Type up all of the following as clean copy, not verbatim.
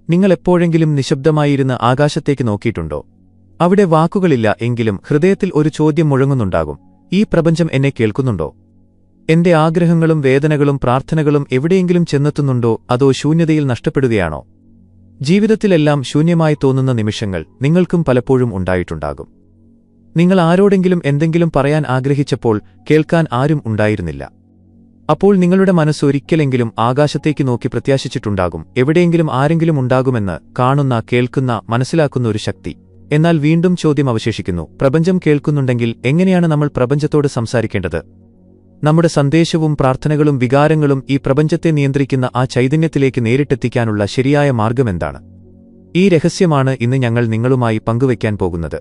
നിങ്ങൾ എപ്പോഴെങ്കിലും നിശബ്ദമായിരുന്ന് ആകാശത്തേക്ക് നോക്കിയിട്ടുണ്ടോ? അവിടെ വാക്കുകളില്ല എങ്കിലും ഹൃദയത്തിൽ ഒരു ചോദ്യം മുഴങ്ങുന്നുണ്ടാകും: ഈ പ്രപഞ്ചം എന്നെ കേൾക്കുന്നുണ്ടോ? എന്റെ ആഗ്രഹങ്ങളും വേദനകളും പ്രാർത്ഥനകളും എവിടെയെങ്കിലും ചെന്നെത്തുന്നുണ്ടോ, അതോ ശൂന്യതയിൽ നഷ്ടപ്പെടുകയാണോ? ജീവിതത്തിലെല്ലാം ശൂന്യമായി തോന്നുന്ന നിമിഷങ്ങൾ നിങ്ങൾക്കും പലപ്പോഴും ഉണ്ടായിട്ടുണ്ടാകും. നിങ്ങൾ ആരോടെങ്കിലും എന്തെങ്കിലും പറയാൻ ആഗ്രഹിച്ചപ്പോൾ കേൾക്കാൻ ആരും ഉണ്ടായിരുന്നില്ല. അപ്പോൾ നിങ്ങളുടെ മനസ്സ് ഒരിക്കലെങ്കിലും ആകാശത്തേക്ക് നോക്കി പ്രത്യാശിച്ചിട്ടുണ്ടാകും, എവിടെയെങ്കിലും ആരെങ്കിലും ഉണ്ടാകുമെന്ന്, കാണുന്ന, കേൾക്കുന്ന, മനസ്സിലാക്കുന്ന ഒരു ശക്തി. എന്നാൽ വീണ്ടും ചോദ്യം അവശേഷിക്കുന്നു: പ്രപഞ്ചം കേൾക്കുന്നുണ്ടെങ്കിൽ എങ്ങനെയാണ് നമ്മൾ പ്രപഞ്ചത്തോട് സംസാരിക്കേണ്ടത്? നമ്മുടെ സന്ദേശവും പ്രാർത്ഥനകളും വികാരങ്ങളും ഈ പ്രപഞ്ചത്തെ നിയന്ത്രിക്കുന്ന ആ ചൈതന്യത്തിലേക്ക് നേരിട്ടെത്തിക്കാനുള്ള ശരിയായ മാർഗമെന്താണ്? ഈ രഹസ്യമാണ് ഇന്ന് ഞങ്ങൾ നിങ്ങളുമായി പങ്കുവയ്ക്കാൻ പോകുന്നത്.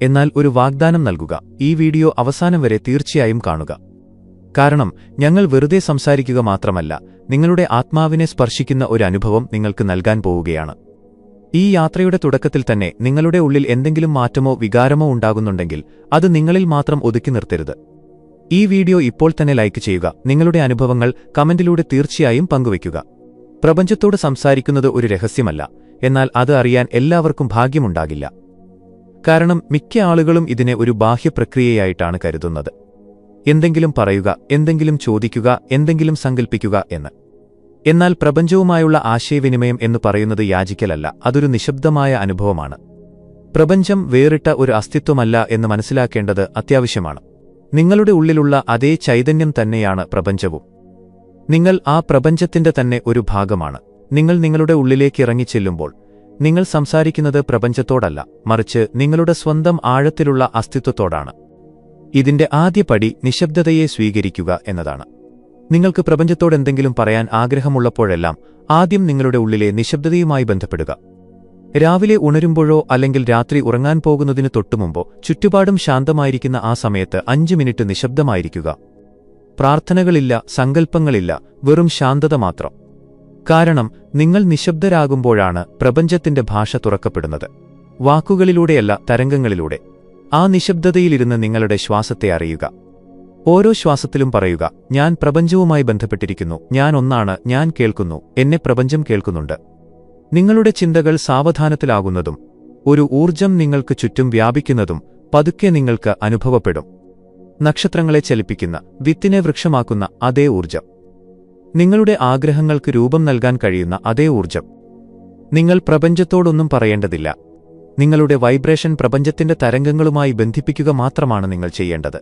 എന്നാൽ ഒരു വാഗ്ദാനം നൽകുക: ഈ വീഡിയോ അവസാനം വരെ തീർച്ചയായും കാണുക. കാരണം ഞങ്ങൾ വെറുതെ സംസാരിക്കുക മാത്രമല്ല, നിങ്ങളുടെ ആത്മാവിനെ സ്പർശിക്കുന്ന ഒരു അനുഭവം നിങ്ങൾക്ക് നൽകാൻ പോവുകയാണ്. ഈ യാത്രയുടെ തുടക്കത്തിൽ തന്നെ നിങ്ങളുടെ ഉള്ളിൽ എന്തെങ്കിലും മാറ്റമോ വികാരമോ ഉണ്ടാകുന്നുണ്ടെങ്കിൽ അത് നിങ്ങളിൽ മാത്രം ഒതുക്കി നിർത്തരുത്. ഈ വീഡിയോ ഇപ്പോൾ തന്നെ ലൈക്ക് ചെയ്യുക. നിങ്ങളുടെ അനുഭവങ്ങൾ കമന്റിലൂടെ തീർച്ചയായും പങ്കുവയ്ക്കുക. പ്രപഞ്ചത്തോട് സംസാരിക്കുന്നത് ഒരു രഹസ്യമല്ല, എന്നാൽ അത് അറിയാൻ എല്ലാവർക്കും ഭാഗ്യമുണ്ടാകില്ല. കാരണം മിക്ക ആളുകളും ഇതിനെ ഒരു ബാഹ്യപ്രക്രിയയായിട്ടാണ് കരുതുന്നത്. എന്തെങ്കിലും പറയുക, എന്തെങ്കിലും ചോദിക്കുക, എന്തെങ്കിലും സങ്കൽപ്പിക്കുക എന്ന്. എന്നാൽ പ്രപഞ്ചവുമായുള്ള ആശയവിനിമയം എന്ന് പറയുന്നത് യാചിക്കലല്ല, അതൊരു നിശബ്ദമായ അനുഭവമാണ്. പ്രപഞ്ചം വേറിട്ട ഒരു അസ്തിത്വമല്ല എന്ന് മനസ്സിലാക്കേണ്ടത് അത്യാവശ്യമാണ്. നിങ്ങളുടെ ഉള്ളിലുള്ള അതേ ചൈതന്യം തന്നെയാണ് പ്രപഞ്ചവും. നിങ്ങൾ ആ പ്രപഞ്ചത്തിന്റെ തന്നെ ഒരു ഭാഗമാണ്. നിങ്ങൾ നിങ്ങളുടെ ഉള്ളിലേക്ക് ഇറങ്ങിച്ചെല്ലുമ്പോൾ നിങ്ങൾ സംസാരിക്കുന്നത് പ്രപഞ്ചത്തോടല്ല, മറിച്ച് നിങ്ങളുടെ സ്വന്തം ആഴത്തിലുള്ള അസ്തിത്വത്തോടാണ്. ഇതിന്റെ ആദ്യ പടി നിശബ്ദതയെ സ്വീകരിക്കുക എന്നതാണ്. നിങ്ങൾക്ക് പ്രപഞ്ചത്തോട് എന്തെങ്കിലും പറയാൻ ആഗ്രഹമുള്ളപ്പോഴെല്ലാം ആദ്യം നിങ്ങളുടെ ഉള്ളിലെ നിശബ്ദതയുമായി ബന്ധപ്പെടുക. രാവിലെ ഉണരുമ്പോഴോ അല്ലെങ്കിൽ രാത്രി ഉറങ്ങാൻ പോകുന്നതിന് തൊട്ടുമുമ്പോ ചുറ്റുപാടും ശാന്തമായിരിക്കുന്ന ആ സമയത്ത് 5 മിനിറ്റ് നിശബ്ദമായിരിക്കുക. പ്രാർത്ഥനകളില്ല, സങ്കല്പങ്ങളില്ല, വെറും ശാന്തത മാത്രം. കാരണം നിങ്ങൾ നിശബ്ദരാകുമ്പോഴാണ് പ്രപഞ്ചത്തിന്റെ ഭാഷ തുറക്കപ്പെടുന്നത്. വാക്കുകളിലൂടെയല്ല, തരംഗങ്ങളിലൂടെ. ആ നിശബ്ദതയിലിരുന്ന് നിങ്ങളുടെ ശ്വാസത്തെ അറിയുക. ഓരോ ശ്വാസത്തിലും പറയുക: ഞാൻ പ്രപഞ്ചവുമായി ബന്ധപ്പെട്ടിരിക്കുന്നു, ഞാൻ ഒന്നാണ്, ഞാൻ കേൾക്കുന്നു, എന്നെ പ്രപഞ്ചം കേൾക്കുന്നുണ്ട്. നിങ്ങളുടെ ചിന്തകൾ സാവധാനത്തിലാകുന്നതും ഒരു ഊർജം നിങ്ങൾക്ക് ചുറ്റും വ്യാപിക്കുന്നതും പതുക്കെ നിങ്ങൾക്ക് അനുഭവപ്പെടും. നക്ഷത്രങ്ങളെ ചലിപ്പിക്കുന്ന, വിത്തിനെ വൃക്ഷമാക്കുന്ന അതേ ഊർജം. നിങ്ങളുടെ ആഗ്രഹങ്ങൾക്ക് രൂപം നൽകാൻ കഴിയുന്ന അതേ ഊർജം. നിങ്ങൾ പ്രപഞ്ചത്തോടൊന്നും പറയേണ്ടതില്ല. നിങ്ങളുടെ വൈബ്രേഷൻ പ്രപഞ്ചത്തിന്റെ തരംഗങ്ങളുമായി ബന്ധിപ്പിക്കുക മാത്രമാണ് നിങ്ങൾ ചെയ്യേണ്ടത്.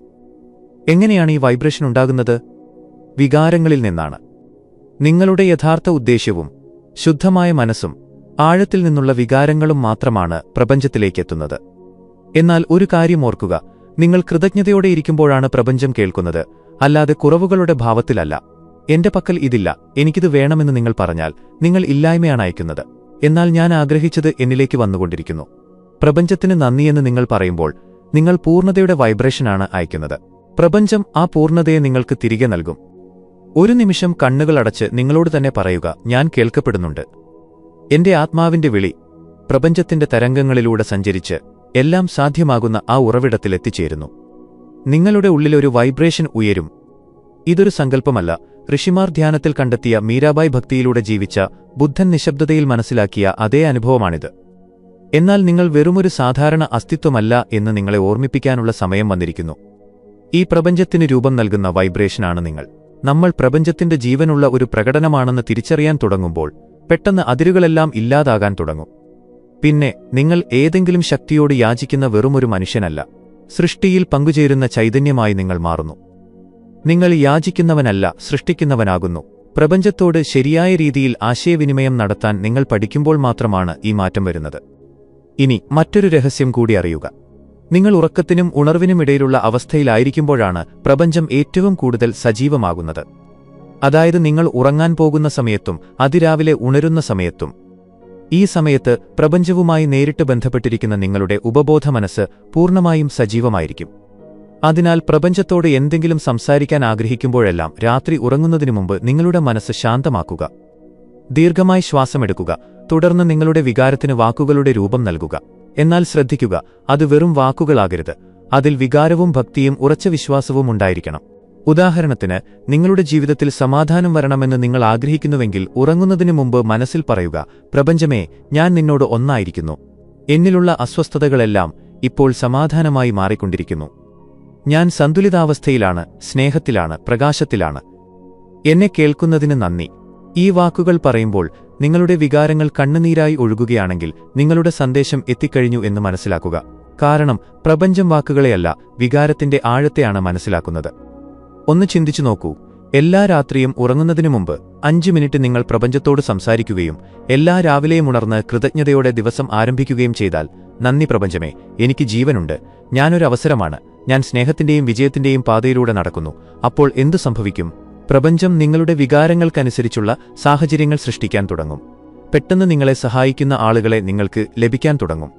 എങ്ങനെയാണ് ഈ വൈബ്രേഷൻ ഉണ്ടാകുന്നത്? വികാരങ്ങളിൽ നിന്നാണ്. നിങ്ങളുടെ യഥാർത്ഥ ഉദ്ദേശ്യവും ശുദ്ധമായ മനസ്സും ആഴത്തിൽ നിന്നുള്ള വികാരങ്ങളും മാത്രമാണ് പ്രപഞ്ചത്തിലേക്കെത്തുന്നത്. എന്നാൽ ഒരു കാര്യം ഓർക്കുക: നിങ്ങൾ കൃതജ്ഞതയോടെ ഇരിക്കുമ്പോഴാണ് പ്രപഞ്ചം കേൾക്കുന്നത്, അല്ലാതെ കുറവുകളുടെ ഭാവത്തിലല്ല. എന്റെ പക്കൽ ഇതില്ല, എനിക്കിത് വേണമെന്ന് നിങ്ങൾ പറഞ്ഞാൽ നിങ്ങൾ ഇല്ലായ്മയാണ് അയക്കുന്നത്. എന്നാൽ ഞാൻ ആഗ്രഹിച്ചത് എന്നിലേക്ക് വന്നുകൊണ്ടിരിക്കുന്നു. പ്രപഞ്ചത്തിന് നന്ദിയെന്ന് നിങ്ങൾ പറയുമ്പോൾ നിങ്ങൾ പൂർണ്ണതയുടെ വൈബ്രേഷനാണ് അയക്കുന്നത്. പ്രപഞ്ചം ആ പൂർണ്ണതയെ നിങ്ങൾക്ക് തിരികെ നൽകും. ഒരു നിമിഷം കണ്ണുകളടച്ച് നിങ്ങളോട് തന്നെ പറയുക: ഞാൻ കേൾക്കപ്പെടുന്നുണ്ട്. എന്റെ ആത്മാവിന്റെ വിളി പ്രപഞ്ചത്തിന്റെ തരംഗങ്ങളിലൂടെ സഞ്ചരിച്ച് എല്ലാം സാധ്യമാകുന്ന ആ ഉറവിടത്തിലെത്തിച്ചേരുന്നു. നിങ്ങളുടെ ഉള്ളിലൊരു വൈബ്രേഷൻ ഉയരും. ഇതൊരു സങ്കല്പമല്ല. ഋഷിമാർ ധ്യാനത്തിൽ കണ്ടെത്തിയ, മീരാബായ് ഭക്തിയിലൂടെ ജീവിച്ച, ബുദ്ധൻ നിശബ്ദതയിൽ മനസ്സിലാക്കിയ അതേ അനുഭവമാണിത്. എന്നാൽ നിങ്ങൾ വെറുമൊരു സാധാരണ അസ്തിത്വമല്ല എന്ന് നിങ്ങളെ ഓർമ്മിപ്പിക്കാനുള്ള സമയം വന്നിരിക്കുന്നു. ഈ പ്രപഞ്ചത്തിന് രൂപം നൽകുന്ന വൈബ്രേഷനാണ് നിങ്ങൾ. നമ്മൾ പ്രപഞ്ചത്തിന്റെ ജീവനുള്ള ഒരു പ്രകടനമാണെന്ന് തിരിച്ചറിയാൻ തുടങ്ങുമ്പോൾ പെട്ടെന്ന് അതിരുകളെല്ലാം ഇല്ലാതാകാൻ തുടങ്ങും. പിന്നെ നിങ്ങൾ ഏതെങ്കിലും ശക്തിയോട് യാചിക്കുന്ന വെറുമൊരു മനുഷ്യനല്ല, സൃഷ്ടിയിൽ പങ്കുചേരുന്ന ചൈതന്യമായി നിങ്ങൾ മാറുന്നു. നിങ്ങൾ യാചിക്കുന്നവനല്ല, സൃഷ്ടിക്കുന്നവനാകുന്നു. പ്രപഞ്ചത്തോട് ശരിയായ രീതിയിൽ ആശയവിനിമയം നടത്താൻ നിങ്ങൾ പഠിക്കുമ്പോൾ മാത്രമാണ് ഈ മാറ്റം വരുന്നത്. ഇനി മറ്റൊരു രഹസ്യം കൂടി അറിയുക: നിങ്ങൾ ഉറക്കത്തിനും ഉണർവിനുമിടയിലുള്ള അവസ്ഥയിലായിരിക്കുമ്പോഴാണ് പ്രപഞ്ചം ഏറ്റവും കൂടുതൽ സജീവമാകുന്നത്. അതായത് നിങ്ങൾ ഉറങ്ങാൻ പോകുന്ന സമയത്തും അതിരാവിലെ ഉണരുന്ന സമയത്തും. ഈ സമയത്ത് പ്രപഞ്ചവുമായി നേരിട്ട് ബന്ധപ്പെട്ടിരിക്കുന്ന നിങ്ങളുടെ ഉപബോധ മനസ്സ് പൂർണ്ണമായും സജീവമായിരിക്കും. അതിനാൽ പ്രപഞ്ചത്തോട് എന്തെങ്കിലും സംസാരിക്കാൻ ആഗ്രഹിക്കുമ്പോഴെല്ലാം രാത്രി ഉറങ്ങുന്നതിനു മുമ്പ് നിങ്ങളുടെ മനസ്സ് ശാന്തമാക്കുക. ദീർഘമായി ശ്വാസമെടുക്കുക. തുടർന്ന് നിങ്ങളുടെ വികാരത്തിന് വാക്കുകളുടെ രൂപം നൽകുക. എന്നാൽ ശ്രദ്ധിക്കുക, അത് വെറും വാക്കുകളാകരുത്. അതിൽ വികാരവും ഭക്തിയും ഉറച്ച വിശ്വാസവും ഉണ്ടായിരിക്കണം. ഉദാഹരണത്തിന്, നിങ്ങളുടെ ജീവിതത്തിൽ സമാധാനം വരണമെന്ന് നിങ്ങൾ ആഗ്രഹിക്കുന്നുവെങ്കിൽ ഉറങ്ങുന്നതിനു മുമ്പ് മനസ്സിൽ പറയുക, പ്രപഞ്ചമേ, ഞാൻ നിന്നോട് ഒന്നായിരിക്കുന്നു. എന്നിലുള്ള അസ്വസ്ഥതകളെല്ലാം ഇപ്പോൾ സമാധാനമായി മാറിക്കൊണ്ടിരിക്കുന്നു. ഞാൻ സന്തുലിതാവസ്ഥയിലാണ്, സ്നേഹത്തിലാണ്, പ്രകാശത്തിലാണ്. എന്നെ കേൾക്കുന്നതിന് നന്ദി. ഈ വാക്കുകൾ പറയുമ്പോൾ നിങ്ങളുടെ വികാരങ്ങൾ കണ്ണുനീരായി ഒഴുകുകയാണെങ്കിൽ നിങ്ങളുടെ സന്ദേശം എത്തിക്കഴിഞ്ഞു എന്ന് മനസ്സിലാക്കുക. കാരണം പ്രപഞ്ചം വാക്കുകളെയല്ല, വികാരത്തിന്റെ ആഴത്തെയാണ് മനസ്സിലാക്കുന്നത്. ഒന്ന് ചിന്തിച്ചു നോക്കൂ. എല്ലാ രാത്രിയും ഉറങ്ങുന്നതിനു മുമ്പ് 5 മിനിറ്റ് നിങ്ങൾ പ്രപഞ്ചത്തോട് സംസാരിക്കുകയും എല്ലാ രാവിലെയും ഉണർന്ന് കൃതജ്ഞതയോടെ ദിവസം ആരംഭിക്കുകയും ചെയ്താൽ, നന്ദി പ്രപഞ്ചമേ, എനിക്ക് ജീവനുണ്ട്, ഞാനൊരു അവസരമാണ്, ഞാൻ സ്നേഹത്തിന്റെയും വിജയത്തിന്റെയും പാതയിലൂടെ നടക്കുന്നു. അപ്പോൾ എന്തു സംഭവിക്കും? പ്രപഞ്ചം നിങ്ങളുടെ വികാരങ്ങൾക്കനുസരിച്ചുള്ള സാഹചര്യങ്ങൾ സൃഷ്ടിക്കാൻ തുടങ്ങും. പെട്ടെന്ന് നിങ്ങളെ സഹായിക്കുന്ന ആളുകളെ നിങ്ങൾക്ക് ലഭിക്കാൻ തുടങ്ങും.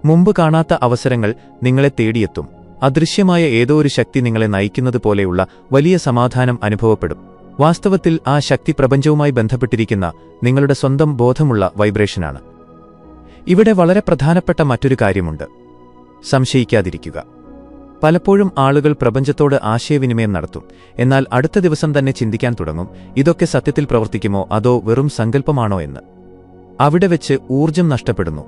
മുമ്പ് കാണാത്ത അവസരങ്ങൾ നിങ്ങളെ തേടിയെത്തും. അദൃശ്യമായ ഏതോ ഒരു ശക്തി നിങ്ങളെ നയിക്കുന്നത് പോലെയുള്ള വലിയ സമാധാനം അനുഭവപ്പെടും. വാസ്തവത്തിൽ ആ ശക്തി പ്രപഞ്ചവുമായി ബന്ധപ്പെട്ടിരിക്കുന്ന നിങ്ങളുടെ സ്വന്തം ബോധമുള്ള വൈബ്രേഷനാണ്. ഇവിടെ വളരെ പ്രധാനപ്പെട്ട മറ്റൊരു കാര്യമുണ്ട്. സംശയിക്കാതിരിക്കുക. പലപ്പോഴും ആളുകൾ പ്രപഞ്ചത്തോട് ആശയവിനിമയം നടത്തും, എന്നാൽ അടുത്ത ദിവസം തന്നെ ചിന്തിക്കാൻ തുടങ്ങും, ഇതൊക്കെ സത്യത്തിൽ പ്രവർത്തിക്കുമോ അതോ വെറും സങ്കല്പമാണോ എന്ന്. അവിടെ വെച്ച് ഊർജം നഷ്ടപ്പെടുന്നു.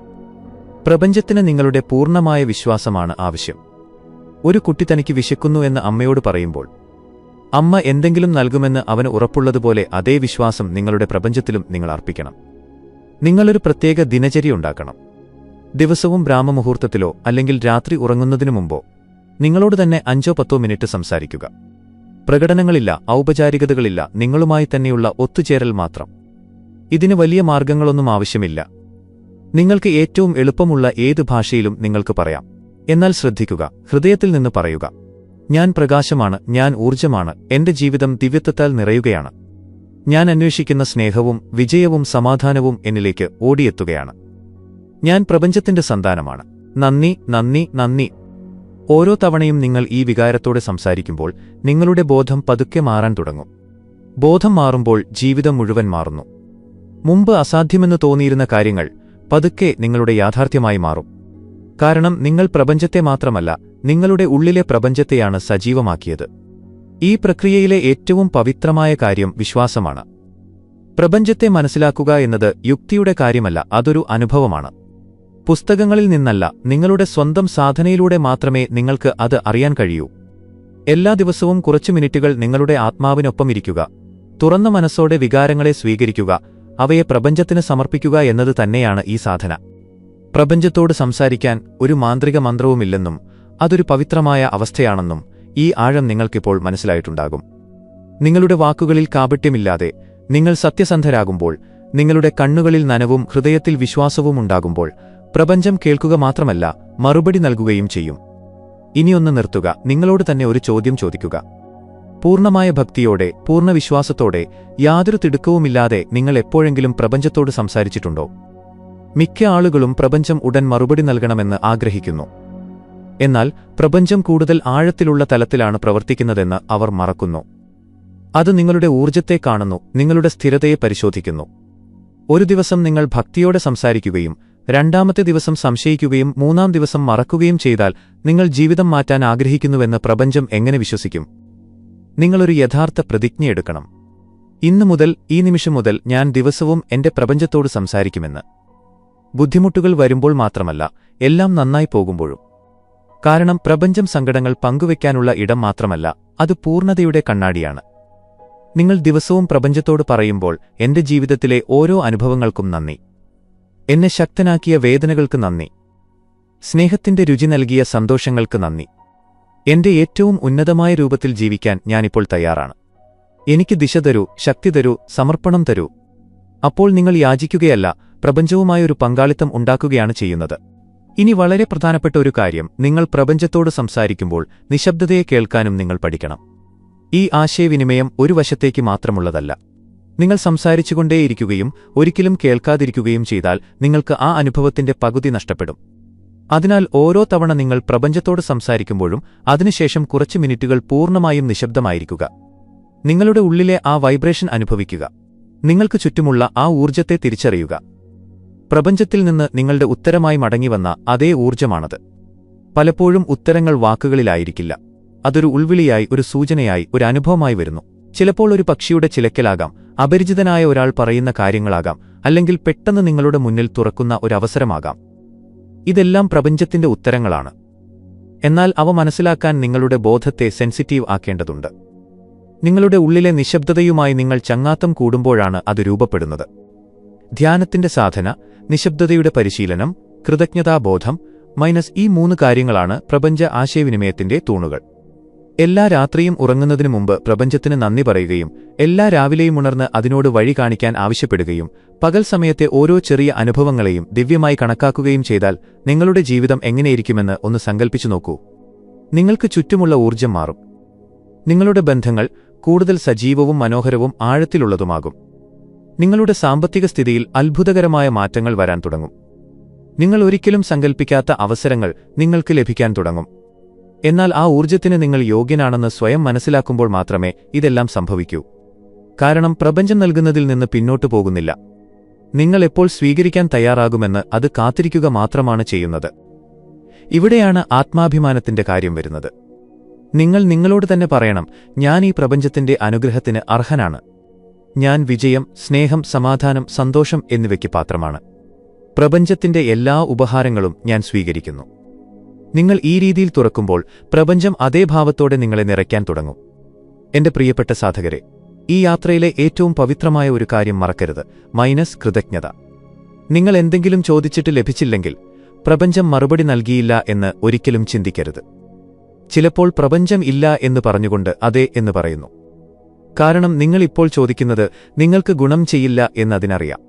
പ്രപഞ്ചത്തിന് നിങ്ങളുടെ പൂർണ്ണമായ വിശ്വാസമാണ് ആവശ്യം. ഒരു കുട്ടി തനിക്ക് വിശക്കുന്നു എന്ന് അമ്മയോട് പറയുമ്പോൾ അമ്മ എന്തെങ്കിലും നൽകുമെന്ന് അവന് ഉറപ്പുള്ളതുപോലെ അതേ വിശ്വാസം നിങ്ങളുടെ പ്രപഞ്ചത്തിലും നിങ്ങൾ അർപ്പിക്കണം. നിങ്ങളൊരു പ്രത്യേക ദിനചര്യ ഉണ്ടാക്കണം. ദിവസവും ബ്രാഹ്മമുഹൂർത്തത്തിലോ അല്ലെങ്കിൽ രാത്രി ഉറങ്ങുന്നതിനു മുമ്പോ നിങ്ങളോട് തന്നെ 5-10 മിനിറ്റ് സംസാരിക്കുക. പ്രകടനങ്ങളില്ല, ഔപചാരികതകളില്ല, നിങ്ങളുമായി തന്നെയുള്ള ഒത്തുചേരൽ മാത്രം. ഇതിന് വലിയ മാർഗങ്ങളൊന്നും ആവശ്യമില്ല. നിങ്ങൾക്ക് ഏറ്റവും എളുപ്പമുള്ള ഏത് ഭാഷയിലും നിങ്ങൾക്ക് പറയാം. എന്നാൽ ശ്രദ്ധിക്കുക, ഹൃദയത്തിൽ നിന്ന് പറയുക. ഞാൻ പ്രകാശമാണ്, ഞാൻ ഊർജ്ജമാണ്, എന്റെ ജീവിതം ദിവ്യത്വത്താൽ നിറയുകയാണ്. ഞാൻ അന്വേഷിക്കുന്ന സ്നേഹവും വിജയവും സമാധാനവും എന്നിലേക്ക് ഓടിയെത്തുകയാണ്. ഞാൻ പ്രപഞ്ചത്തിന്റെ സന്താനമാണ്. നന്ദി, നന്ദി, നന്ദി. ഓരോ തവണയും നിങ്ങൾ ഈ വികാരത്തോടെ സംസാരിക്കുമ്പോൾ നിങ്ങളുടെ ബോധം പതുക്കെ മാറാൻ തുടങ്ങും. ബോധം മാറുമ്പോൾ ജീവിതം മുഴുവൻ മാറുന്നു. മുമ്പ് അസാധ്യമെന്ന് തോന്നിയിരുന്ന കാര്യങ്ങൾ പതുക്കെ നിങ്ങളുടെ യാഥാർത്ഥ്യമായി മാറും. കാരണം നിങ്ങൾ പ്രപഞ്ചത്തെ മാത്രമല്ല, നിങ്ങളുടെ ഉള്ളിലെ പ്രപഞ്ചത്തെയാണ് സജീവമാക്കിയത്. ഈ പ്രക്രിയയിലെ ഏറ്റവും പവിത്രമായ കാര്യം വിശ്വാസമാണ്. പ്രപഞ്ചത്തെ മനസ്സിലാക്കുക എന്നത് യുക്തിയുടെ കാര്യമല്ല, അതൊരു അനുഭവമാണ്. പുസ്തകങ്ങളിൽ നിന്നല്ല, നിങ്ങളുടെ സ്വന്തം സാധനയിലൂടെ മാത്രമേ നിങ്ങൾക്ക് അത് അറിയാൻ കഴിയൂ. എല്ലാ ദിവസവും കുറച്ചു മിനിറ്റുകൾ നിങ്ങളുടെ ആത്മാവിനൊപ്പം ഇരിക്കുക. തുറന്ന മനസ്സോടെ വികാരങ്ങളെ സ്വീകരിക്കുക, അവയെ പ്രപഞ്ചത്തിന് സമർപ്പിക്കുക എന്നത് തന്നെയാണ് ഈ സാധന. പ്രപഞ്ചത്തോട് സംസാരിക്കാൻ ഒരു മാന്ത്രിക മന്ത്രവുമില്ലെന്നും അതൊരു പവിത്രമായ അവസ്ഥയാണെന്നും ഈ ആഴം നിങ്ങൾക്കിപ്പോൾ മനസ്സിലായിട്ടുണ്ടാകും. നിങ്ങളുടെ വാക്കുകളിൽ കാപട്യമില്ലാതെ നിങ്ങൾ സത്യസന്ധരാകുമ്പോൾ, നിങ്ങളുടെ കണ്ണുകളിൽ നനവും ഹൃദയത്തിൽ വിശ്വാസവും ഉണ്ടാകുമ്പോൾ, പ്രപഞ്ചം കേൾക്കുക മാത്രമല്ല, മറുപടി നൽകുകയും ചെയ്യും. ഇനിയൊന്ന് നിർത്തുക. നിങ്ങളോട് തന്നെ ഒരു ചോദ്യം ചോദിക്കുക. പൂർണ്ണമായ ഭക്തിയോടെ, പൂർണ്ണ വിശ്വാസത്തോടെ, യാതൊരു തിടുക്കവുമില്ലാതെ നിങ്ങൾ എപ്പോഴെങ്കിലും പ്രപഞ്ചത്തോട് സംസാരിച്ചിട്ടുണ്ടോ? മിക്ക ആളുകളും പ്രപഞ്ചം ഉടൻ മറുപടി നൽകണമെന്ന് ആഗ്രഹിക്കുന്നു. എന്നാൽ പ്രപഞ്ചം കൂടുതൽ ആഴത്തിലുള്ള തലത്തിലാണ് പ്രവർത്തിക്കുന്നതെന്ന് അവർ മറക്കുന്നു. അത് നിങ്ങളുടെ ഊർജ്ജത്തെ കാണുന്നു, നിങ്ങളുടെ സ്ഥിരതയെ പരിശോധിക്കുന്നു. ഒരു ദിവസം നിങ്ങൾ ഭക്തിയോടെ സംസാരിക്കുകയും രണ്ടാമത്തെ ദിവസം സംശയിക്കുകയും മൂന്നാം ദിവസം മറക്കുകയും ചെയ്താൽ നിങ്ങൾ ജീവിതം മാറ്റാൻ ആഗ്രഹിക്കുന്നുവെന്ന് പ്രപഞ്ചം എങ്ങനെ വിശ്വസിക്കും? നിങ്ങളൊരു യഥാർത്ഥ പ്രതിജ്ഞയെടുക്കണം. ഇന്നു മുതൽ, ഈ നിമിഷം മുതൽ ഞാൻ ദിവസവും എന്റെ പ്രപഞ്ചത്തോട് സംസാരിക്കുമെന്ന്. ബുദ്ധിമുട്ടുകൾ വരുമ്പോൾ മാത്രമല്ല, എല്ലാം നന്നായി പോകുമ്പോഴും. കാരണം പ്രപഞ്ചം സങ്കടങ്ങൾ പങ്കുവെക്കാനുള്ള ഇടം മാത്രമല്ല, അത് പൂർണ്ണതയുടെ കണ്ണാടിയാണ്. നിങ്ങൾ ദിവസവും പ്രപഞ്ചത്തോട് പറയുമ്പോൾ, എന്റെ ജീവിതത്തിലെ ഓരോ അനുഭവങ്ങൾക്കും നന്ദി. എന്നെ ശക്തനാക്കിയ വേദനകൾക്ക് നന്ദി. സ്നേഹത്തിന്റെ രുചി നൽകിയ സന്തോഷങ്ങൾക്ക് നന്ദി. എന്റെ ഏറ്റവും ഉന്നതമായ രൂപത്തിൽ ജീവിക്കാൻ ഞാനിപ്പോൾ തയ്യാറാണ്. എനിക്ക് ദിശ തരൂ, ശക്തി തരൂ, സമർപ്പണം തരൂ. അപ്പോൾ നിങ്ങൾ യാചിക്കുകയല്ല, പ്രപഞ്ചവുമായൊരു പങ്കാളിത്തം ഉണ്ടാക്കുകയാണ് ചെയ്യുന്നത്. ഇനി വളരെ പ്രധാനപ്പെട്ട ഒരു കാര്യം, നിങ്ങൾ പ്രപഞ്ചത്തോട് സംസാരിക്കുമ്പോൾ നിശബ്ദതയെ കേൾക്കാനും നിങ്ങൾ പഠിക്കണം. ഈ ആശയവിനിമയം ഒരു വശത്തേക്ക് മാത്രമുള്ളതല്ല. നിങ്ങൾ സംസാരിച്ചുകൊണ്ടേയിരിക്കുകയും ഒരിക്കലും കേൾക്കാതിരിക്കുകയും ചെയ്താൽ നിങ്ങൾക്ക് ആ അനുഭവത്തിന്റെ പകുതി നഷ്ടപ്പെടും. അതിനാൽ ഓരോ തവണ നിങ്ങൾ പ്രപഞ്ചത്തോട് സംസാരിക്കുമ്പോഴും അതിനുശേഷം കുറച്ച് മിനിറ്റുകൾ പൂർണ്ണമായും നിശബ്ദമായിരിക്കുക. നിങ്ങളുടെ ഉള്ളിലെ ആ വൈബ്രേഷൻ അനുഭവിക്കുക. നിങ്ങൾക്ക് ചുറ്റുമുള്ള ആ ഊർജ്ജത്തെ തിരിച്ചറിയുക. പ്രപഞ്ചത്തിൽ നിന്ന് നിങ്ങളുടെ ഉത്തരമായി മടങ്ങിവന്ന അതേ ഊർജ്ജമാണത്. പലപ്പോഴും ഉത്തരങ്ങൾ വാക്കുകളിലായിരിക്കില്ല. അതൊരു ഉൾവിളിയായി, ഒരു സൂചനയായി, ഒരു അനുഭവമായി വരുന്നു. ചിലപ്പോൾ ഒരു പക്ഷിയുടെ ചിലക്കലാകാം, അപരിചിതനായ ഒരാൾ പറയുന്ന കാര്യങ്ങളാകാം, അല്ലെങ്കിൽ പെട്ടെന്ന് നിങ്ങളുടെ മുന്നിൽ തുറക്കുന്ന ഒരവസരമാകാം. ഇതെല്ലാം പ്രപഞ്ചത്തിന്റെ ഉത്തരങ്ങളാണ്. എന്നാൽ അവ മനസ്സിലാക്കാൻ നിങ്ങളുടെ ബോധത്തെ സെൻസിറ്റീവ് ആക്കേണ്ടതുണ്ട്. നിങ്ങളുടെ ഉള്ളിലെ നിശബ്ദതയുമായി നിങ്ങൾ ചങ്ങാത്തം കൂടുമ്പോഴാണ് അത് രൂപപ്പെടുന്നത്. ധ്യാനത്തിന്റെ സാധന, നിശബ്ദതയുടെ പരിശീലനം, കൃതജ്ഞതാബോധം ഈ 3 കാര്യങ്ങളാണ് പ്രപഞ്ച ആശയവിനിമയത്തിന്റെ തൂണുകൾ. എല്ലാ രാത്രിയും ഉറങ്ങുന്നതിനു മുമ്പ് പ്രപഞ്ചത്തിന് നന്ദി പറയുകയും എല്ലാ രാവിലെയും ഉണർന്ന് അതിനോട് വഴി കാണിക്കാൻ ആവശ്യപ്പെടുകയും പകൽ സമയത്തെ ഓരോ ചെറിയ അനുഭവങ്ങളെയും ദിവ്യമായി കണക്കാക്കുകയും ചെയ്താൽ നിങ്ങളുടെ ജീവിതം എങ്ങനെയിരിക്കുമെന്ന് ഒന്ന് സങ്കൽപ്പിച്ചു നോക്കൂ. നിങ്ങൾക്ക് ചുറ്റുമുള്ള ഊർജ്ജം മാറും. നിങ്ങളുടെ ബന്ധങ്ങൾ കൂടുതൽ സജീവവും മനോഹരവും ആഴത്തിലുള്ളതുമാകും. നിങ്ങളുടെ സാമ്പത്തിക സ്ഥിതിയിൽ അത്ഭുതകരമായ മാറ്റങ്ങൾ വരാൻ തുടങ്ങും. നിങ്ങൾ ഒരിക്കലും സങ്കൽപ്പിക്കാത്ത അവസരങ്ങൾ നിങ്ങൾക്ക് ലഭിക്കാൻ തുടങ്ങും. എന്നാൽ ആ ഊർജ്ജത്തിന് നിങ്ങൾ യോഗ്യനാണെന്ന് സ്വയം മനസ്സിലാക്കുമ്പോൾ മാത്രമേ ഇതെല്ലാം സംഭവിക്കൂ. കാരണം പ്രപഞ്ചം നൽകുന്നതിൽ നിന്ന് പിന്നോട്ടു പോകുന്നില്ല. നിങ്ങൾ എപ്പോൾ സ്വീകരിക്കാൻ തയ്യാറാകുമെന്ന് അത് കാത്തിരിക്കുക മാത്രമാണ് ചെയ്യുന്നത്. ഇവിടെയാണ് ആത്മാഭിമാനത്തിന്റെ കാര്യം വരുന്നത്. നിങ്ങൾ നിങ്ങളോട് തന്നെ പറയണം, ഞാൻ ഈ പ്രപഞ്ചത്തിന്റെ അനുഗ്രഹത്തിന് അർഹനാണ്. ഞാൻ വിജയം, സ്നേഹം, സമാധാനം, സന്തോഷം എന്നിവയ്ക്ക് പാത്രമാണ്. പ്രപഞ്ചത്തിന്റെ എല്ലാ ഉപഹാരങ്ങളും ഞാൻ സ്വീകരിക്കുന്നു. നിങ്ങൾ ഈ രീതിയിൽ തുറക്കുമ്പോൾ പ്രപഞ്ചം അതേ ഭാവത്തോടെ നിങ്ങളെ നിറയ്ക്കാൻ തുടങ്ങും. എന്റെ പ്രിയപ്പെട്ട സാധകരെ, ഈ യാത്രയിലെ ഏറ്റവും പവിത്രമായ ഒരു കാര്യം മറക്കരുത്: കൃതജ്ഞത. നിങ്ങൾ എന്തെങ്കിലും ചോദിച്ചിട്ട് ലഭിച്ചില്ലെങ്കിൽ പ്രപഞ്ചം മറുപടി നൽകിയില്ല എന്ന് ഒരിക്കലും ചിന്തിക്കരുത്. ചിലപ്പോൾ പ്രപഞ്ചം ഇല്ല എന്ന് പറഞ്ഞുകൊണ്ട് അതെ എന്ന് പറയുന്നു. കാരണം നിങ്ങൾ ഇപ്പോൾ ചോദിക്കുന്നത് നിങ്ങൾക്ക് ഗുണം ചെയ്യില്ല എന്നതിനറിയാം.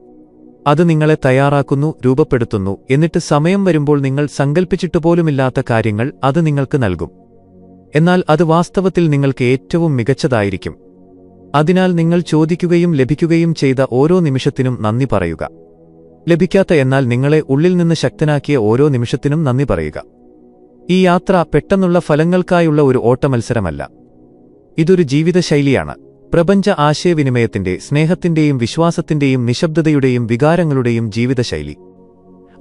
അത് നിങ്ങളെ തയ്യാറാക്കുന്നു, രൂപപ്പെടുത്തുന്നു. എന്നിട്ട് സമയം വരുമ്പോൾ നിങ്ങൾ സങ്കൽപ്പിച്ചിട്ടുപോലുമില്ലാത്ത കാര്യങ്ങൾ അത് നിങ്ങൾക്ക് നൽകും. എന്നാൽ അത് വാസ്തവത്തിൽ നിങ്ങൾക്ക് ഏറ്റവും മികച്ചതായിരിക്കും. അതിനാൽ നിങ്ങൾ ചോദിക്കുകയും ലഭിക്കുകയും ചെയ്ത ഓരോ നിമിഷത്തിനും നന്ദി പറയുക. ലഭിക്കാത്ത എന്നാൽ നിങ്ങളെ ഉള്ളിൽ നിന്ന് ശക്തനാക്കിയ ഓരോ നിമിഷത്തിനും നന്ദി പറയുക. ഈ യാത്ര പെട്ടെന്നുള്ള ഫലങ്ങൾക്കായുള്ള ഒരു ഓട്ടമത്സരമല്ല. ഇതൊരു ജീവിതശൈലിയാണ്. പ്രപഞ്ച ആശയവിനിമയത്തിന്റെ, സ്നേഹത്തിന്റെയും വിശ്വാസത്തിന്റെയും നിശബ്ദതയുടെയും വികാരങ്ങളുടെയും ജീവിതശൈലി.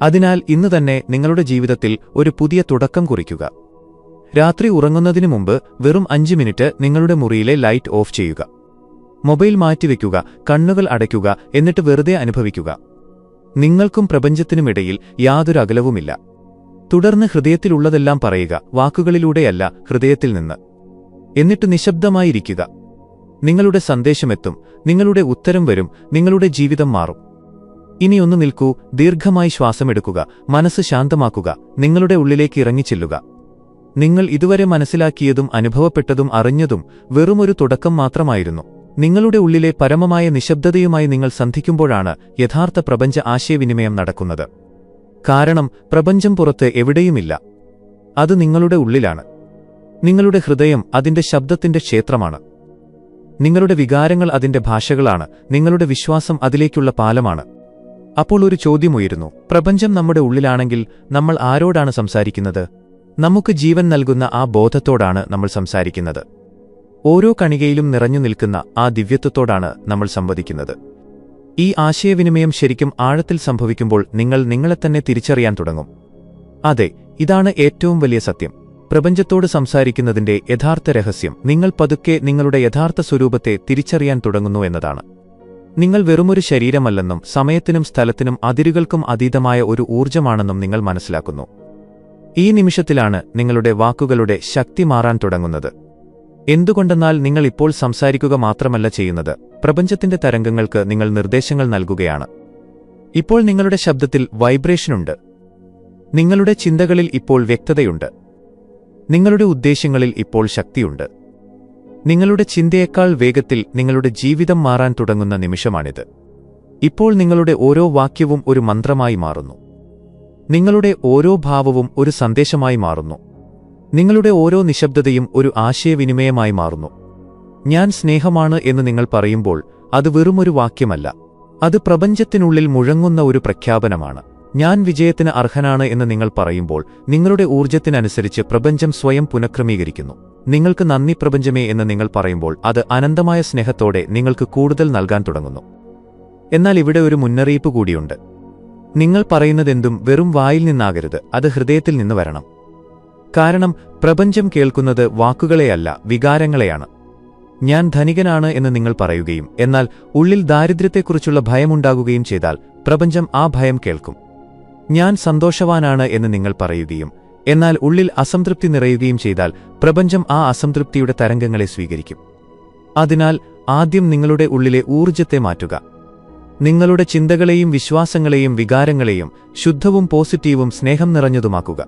അതിനാൽ ഇന്ന് തന്നെ നിങ്ങളുടെ ജീവിതത്തിൽ ഒരു പുതിയ തുടക്കം കുറിക്കുക. രാത്രി ഉറങ്ങുന്നതിനു മുമ്പ് വെറും 5 മിനിറ്റ് നിങ്ങളുടെ മുറിയിലെ ലൈറ്റ് ഓഫ് ചെയ്യുക. മൊബൈൽ മാറ്റിവെക്കുക, കണ്ണുകൾ അടയ്ക്കുക, എന്നിട്ട് വെറുതെ അനുഭവിക്കുക. നിങ്ങൾക്കും പ്രപഞ്ചത്തിനുമിടയിൽ യാതൊരു അകലവുമില്ല. തുടർന്ന് ഹൃദയത്തിലുള്ളതെല്ലാം പറയുക, വാക്കുകളിലൂടെയല്ല, ഹൃദയത്തിൽ നിന്ന്. എന്നിട്ട് നിശബ്ദമായിരിക്കുക. നിങ്ങളുടെ സന്ദേശമെത്തും, നിങ്ങളുടെ ഉത്തരം വരും, നിങ്ങളുടെ ജീവിതം മാറും. ഇനിയൊന്നു നിൽക്കൂ, ദീർഘമായി ശ്വാസമെടുക്കുക, മനസ്സ് ശാന്തമാക്കുക, നിങ്ങളുടെ ഉള്ളിലേക്ക് ഇറങ്ങിച്ചെല്ലുക. നിങ്ങൾ ഇതുവരെ മനസ്സിലാക്കിയതും അനുഭവപ്പെട്ടതും അറിഞ്ഞതും വെറുമൊരു തുടക്കം മാത്രമായിരുന്നു. നിങ്ങളുടെ ഉള്ളിലെ പരമമായ നിശബ്ദതയുമായി നിങ്ങൾ സന്ധിക്കുമ്പോഴാണ് യഥാർത്ഥ പ്രപഞ്ച ആശയവിനിമയം നടക്കുന്നത്. കാരണം പ്രപഞ്ചം പുറത്ത് എവിടെയുമില്ല, അത് നിങ്ങളുടെ ഉള്ളിലാണ്. നിങ്ങളുടെ ഹൃദയം അതിന്റെ ശബ്ദത്തിന്റെ ക്ഷേത്രമാണ്. നിങ്ങളുടെ വികാരങ്ങൾ അതിന്റെ ഭാഷകളാണ്. നിങ്ങളുടെ വിശ്വാസം അതിലേക്കുള്ള പാലമാണ്. അപ്പോൾ ഒരു ചോദ്യമുയരുന്നു: പ്രപഞ്ചം നമ്മുടെ ഉള്ളിലാണെങ്കിൽ നമ്മൾ ആരോടാണ് സംസാരിക്കുന്നത്? നമുക്ക് ജീവൻ നൽകുന്ന ആ ബോധത്തോടാണ് നമ്മൾ സംസാരിക്കുന്നത്. ഓരോ കണികയിലും നിറഞ്ഞു നിൽക്കുന്ന ആ ദിവ്യത്വത്തോടാണ് നമ്മൾ സംവദിക്കുന്നത്. ഈ ആശയവിനിമയം ശരിക്കും ആഴത്തിൽ സംഭവിക്കുമ്പോൾ നിങ്ങൾ നിങ്ങളെത്തന്നെ തിരിച്ചറിയാൻ തുടങ്ങും. അതെ, ഇതാണ് ഏറ്റവും വലിയ സത്യം. പ്രപഞ്ചത്തോട് സംസാരിക്കുന്നതിന്റെ യഥാർത്ഥ രഹസ്യം നിങ്ങൾ പതുക്കെ നിങ്ങളുടെ യഥാർത്ഥ സ്വരൂപത്തെ തിരിച്ചറിയാൻ തുടങ്ങുന്നു എന്നതാണ്. നിങ്ങൾ വെറുമൊരു ശരീരമല്ലെന്നും സമയത്തിനും സ്ഥലത്തിനും അതിരുകൾക്കും അതീതമായ ഒരു ഊർജ്ജമാണെന്നും നിങ്ങൾ മനസ്സിലാക്കുന്നു. ഈ നിമിഷത്തിലാണ് നിങ്ങളുടെ വാക്കുകളുടെ ശക്തി മാറാൻ തുടങ്ങുന്നത്. എന്തുകൊണ്ടെന്നാൽ നിങ്ങൾ ഇപ്പോൾ സംസാരിക്കുക മാത്രമല്ല ചെയ്യുന്നത്, പ്രപഞ്ചത്തിന്റെ തരംഗങ്ങൾക്ക് നിങ്ങൾ നിർദ്ദേശങ്ങൾ നൽകുകയാണ്. ഇപ്പോൾ നിങ്ങളുടെ ശബ്ദത്തിൽ വൈബ്രേഷനുണ്ട്. നിങ്ങളുടെ ചിന്തകളിൽ ഇപ്പോൾ വ്യക്തതയുണ്ട്. നിങ്ങളുടെ ഉദ്ദേശ്യങ്ങളിൽ ഇപ്പോൾ ശക്തിയുണ്ട്. നിങ്ങളുടെ ചിന്തയേക്കാൾ വേഗത്തിൽ നിങ്ങളുടെ ജീവിതം മാറാൻ തുടങ്ങുന്ന നിമിഷമാണിത്. ഇപ്പോൾ നിങ്ങളുടെ ഓരോ വാക്യവും ഒരു മന്ത്രമായി മാറുന്നു. നിങ്ങളുടെ ഓരോ ഭാവവും ഒരു സന്ദേശമായി മാറുന്നു. നിങ്ങളുടെ ഓരോ നിശബ്ദതയും ഒരു ആശയവിനിമയമായി മാറുന്നു. ഞാൻ സ്നേഹമാണ് എന്ന് നിങ്ങൾ പറയുമ്പോൾ അത് വെറുമൊരു വാക്യമല്ല, അത് പ്രപഞ്ചത്തിനുള്ളിൽ മുഴങ്ങുന്ന ഒരു പ്രഖ്യാപനമാണ്. ഞാൻ വിജയത്തിന് അർഹനാണ് എന്ന് നിങ്ങൾ പറയുമ്പോൾ നിങ്ങളുടെ ഊർജ്ജത്തിനനുസരിച്ച് പ്രപഞ്ചം സ്വയം പുനഃക്രമീകരിക്കുന്നു. നിങ്ങൾക്ക് നന്ദി പ്രപഞ്ചമേ എന്ന് നിങ്ങൾ പറയുമ്പോൾ അത് അനന്തമായ സ്നേഹത്തോടെ നിങ്ങൾക്ക് കൂടുതൽ നൽകാൻ തുടങ്ങുന്നു. എന്നാൽ ഇവിടെ ഒരു മുന്നറിയിപ്പ് കൂടിയുണ്ട്. നിങ്ങൾ പറയുന്നതെന്തും വെറും വായിൽ നിന്നാകരുത്, അത് ഹൃദയത്തിൽ നിന്ന് വരണം. കാരണം പ്രപഞ്ചം കേൾക്കുന്നത് വാക്കുകളെയല്ല, വികാരങ്ങളെയാണ്. ഞാൻ ധനികനാണ് എന്ന് നിങ്ങൾ പറയുകയും എന്നാൽ ഉള്ളിൽ ദാരിദ്ര്യത്തെക്കുറിച്ചുള്ള ഭയമുണ്ടാകുകയും ചെയ്താൽ പ്രപഞ്ചം ആ ഭയം കേൾക്കും. ഞാൻ സന്തോഷവാനാണ് എന്ന് നിങ്ങൾ പറയുകയും എന്നാൽ ഉള്ളിൽ അസംതൃപ്തി നിറയുകയും ചെയ്താൽ പ്രപഞ്ചം ആ അസംതൃപ്തിയുടെ തരംഗങ്ങളെ സ്വീകരിക്കും. അതിനാൽ ആദ്യം നിങ്ങളുടെ ഉള്ളിലെ ഊർജ്ജത്തെ മാറ്റുക. നിങ്ങളുടെ ചിന്തകളെയും വിശ്വാസങ്ങളെയും വികാരങ്ങളെയും ശുദ്ധവും പോസിറ്റീവും സ്നേഹം നിറഞ്ഞതുമാക്കുക.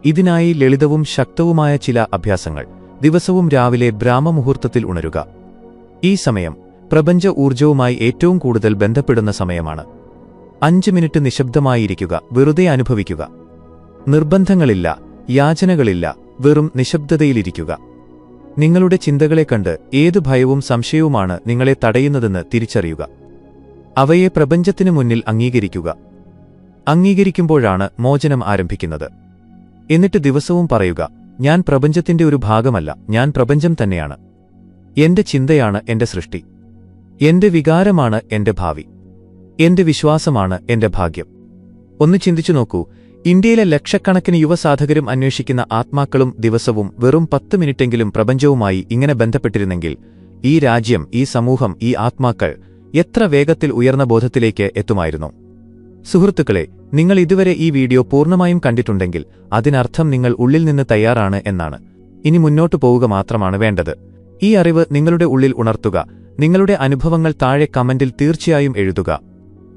ഇതിനായി ലളിതവും ശക്തവുമായ ചില അഭ്യാസങ്ങൾ ദിവസവും രാവിലെ ബ്രാഹ്മമുഹൂർത്തത്തിൽ ഉണരുക. ഈ സമയം പ്രപഞ്ച ഊർജ്ജവുമായി ഏറ്റവും കൂടുതൽ ബന്ധപ്പെടുന്ന സമയമാണ്. 5 മിനിറ്റ് നിശബ്ദമായിരിക്കുക, വെറുതെ അനുഭവിക്കുക. നിർബന്ധങ്ങളില്ല, യാചനകളില്ല, വെറും നിശബ്ദതയിലിരിക്കുക. നിങ്ങളുടെ ചിന്തകളെ കണ്ട് ഏതു ഭയവും സംശയവുമാണ് നിങ്ങളെ തടയുന്നതെന്ന് തിരിച്ചറിയുക. അവയെ പ്രപഞ്ചത്തിനു മുന്നിൽ അംഗീകരിക്കുക. അംഗീകരിക്കുമ്പോഴാണ് മോചനം ആരംഭിക്കുന്നത്. എന്നിട്ട് ദിവസവും പറയുക, ഞാൻ പ്രപഞ്ചത്തിന്റെ ഒരു ഭാഗമല്ല, ഞാൻ പ്രപഞ്ചം തന്നെയാണ്. എന്റെ ചിന്തയാണ് എന്റെ സൃഷ്ടി. എന്റെ വികാരമാണ് എന്റെ ഭാവി. എന്റെ വിശ്വാസമാണ് എന്റെ ഭാഗ്യം. ഒന്ന് ചിന്തിച്ചു നോക്കൂ, ഇന്ത്യയിലെ ലക്ഷക്കണക്കിന് യുവസാധകരും അന്വേഷിക്കുന്ന ആത്മാക്കളും ദിവസവും വെറും 10 മിനിറ്റെങ്കിലും പ്രപഞ്ചവുമായി ഇങ്ങനെ ബന്ധപ്പെട്ടിരുന്നെങ്കിൽ ഈ രാജ്യം, ഈ സമൂഹം, ഈ ആത്മാക്കൾ എത്ര വേഗത്തിൽ ഉയർന്ന ബോധത്തിലേക്ക് എത്തുമായിരുന്നു. സുഹൃത്തുക്കളെ, നിങ്ങൾ ഇതുവരെ ഈ വീഡിയോ പൂർണ്ണമായും കണ്ടിട്ടുണ്ടെങ്കിൽ അതിനർത്ഥം നിങ്ങൾ ഉള്ളിൽ നിന്ന് തയ്യാറാണ് എന്നാണ്. ഇനി മുന്നോട്ടു പോവുക മാത്രമാണ് വേണ്ടത്. ഈ അറിവ് നിങ്ങളുടെ ഉള്ളിൽ ഉണർത്തുക. നിങ്ങളുടെ അനുഭവങ്ങൾ താഴെ കമന്റിൽ തീർച്ചയായും എഴുതുക.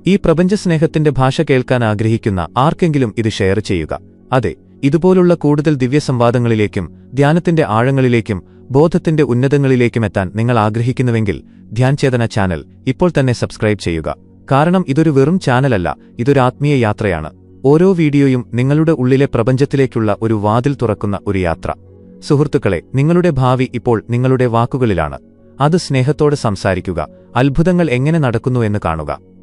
ഈ പ്രപഞ്ചസ്നേഹത്തിന്റെ ഭാഷ കേൾക്കാൻ ആഗ്രഹിക്കുന്ന ആർക്കെങ്കിലും ഇത് ഷെയർ ചെയ്യുക. അതെ, ഇതുപോലുള്ള കൂടുതൽ ദിവ്യസംവാദങ്ങളിലേക്കും ധ്യാനത്തിന്റെ ആഴങ്ങളിലേക്കും ബോധത്തിന്റെ ഉന്നതങ്ങളിലേക്കും എത്താൻ നിങ്ങൾ ആഗ്രഹിക്കുന്നുവെങ്കിൽ ധ്യാൻ ചേതന ചാനൽ ഇപ്പോൾ തന്നെ സബ്സ്ക്രൈബ് ചെയ്യുക. കാരണം ഇതൊരു വെറും ചാനലല്ല, ഇതൊരു ആത്മീയ യാത്രയാണ്. ഓരോ വീഡിയോയും നിങ്ങളുടെ ഉള്ളിലെ പ്രപഞ്ചത്തിലേക്കുള്ള ഒരു വാതിൽ തുറക്കുന്ന ഒരു യാത്ര. സുഹൃത്തുക്കളെ, നിങ്ങളുടെ ഭാവി ഇപ്പോൾ നിങ്ങളുടെ വാക്കുകളിലാണ്. അത് സ്നേഹത്തോടെ സംസാരിക്കുക. അത്ഭുതങ്ങൾ എങ്ങനെ നടക്കുന്നു എന്ന് കാണുക.